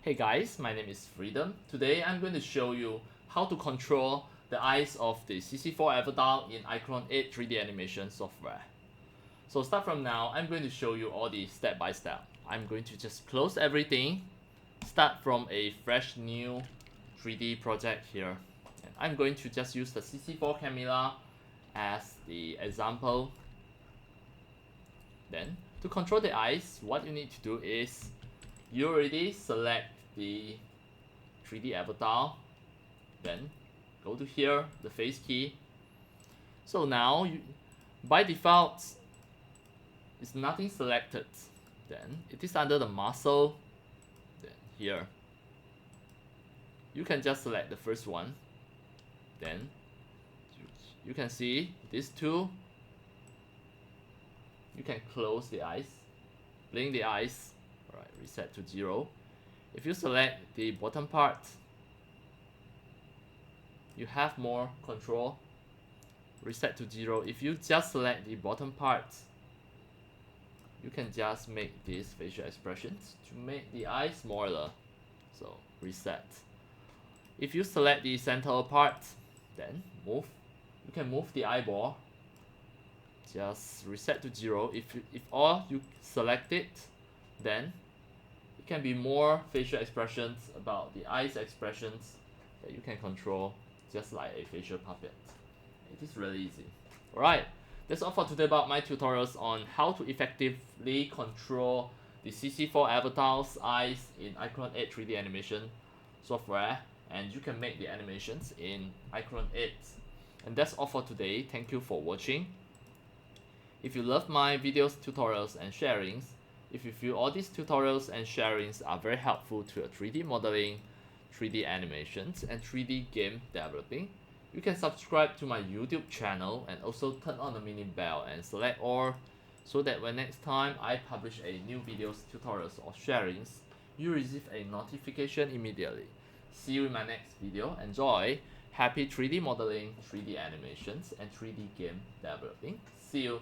Hey guys, my name is Freedom. Today I'm going to show you how to control the eyes of the CC4 avatar in iClone 8 3D animation software. So start from now, I'm going to show you all the step by step. I'm going to just close everything, start from a fresh new 3D project here. And I'm going to just use the CC4 camera as the example. Then to control the eyes, what you need to do is you already select the 3D avatar, then go to here, the face key. So now by default it's nothing selected, then it is under the muscle. Then here you can just select the first one, then you can see these two. You can close the eyes, blink the eyes. Alright, reset to 0. If you select the bottom part, you have more control. Reset to 0. If you just select the bottom part, you can just make these facial expressions to make the eyes smaller. So reset. If you select the center part, then you can move the eyeball. Just reset to 0. If all you select it, then it can be more facial expressions about the eyes expressions that you can control, just like a facial puppet. It is really easy. Alright, that's all for today about my tutorials on how to effectively control the CC4 avatar's eyes in iClone 8 3D animation software, and you can make the animations in iClone 8. And that's all for today. Thank you for watching. If you love my videos, tutorials and sharings, if you feel all these tutorials and sharings are very helpful to your 3D modeling, 3D animations and 3D game developing, you can subscribe to my YouTube channel and also turn on the mini bell and select all, so that when next time I publish a new videos, tutorials or sharings, you receive a notification immediately. See you in my next video. Enjoy! Happy 3D modeling, 3D animations and 3D game developing. See you!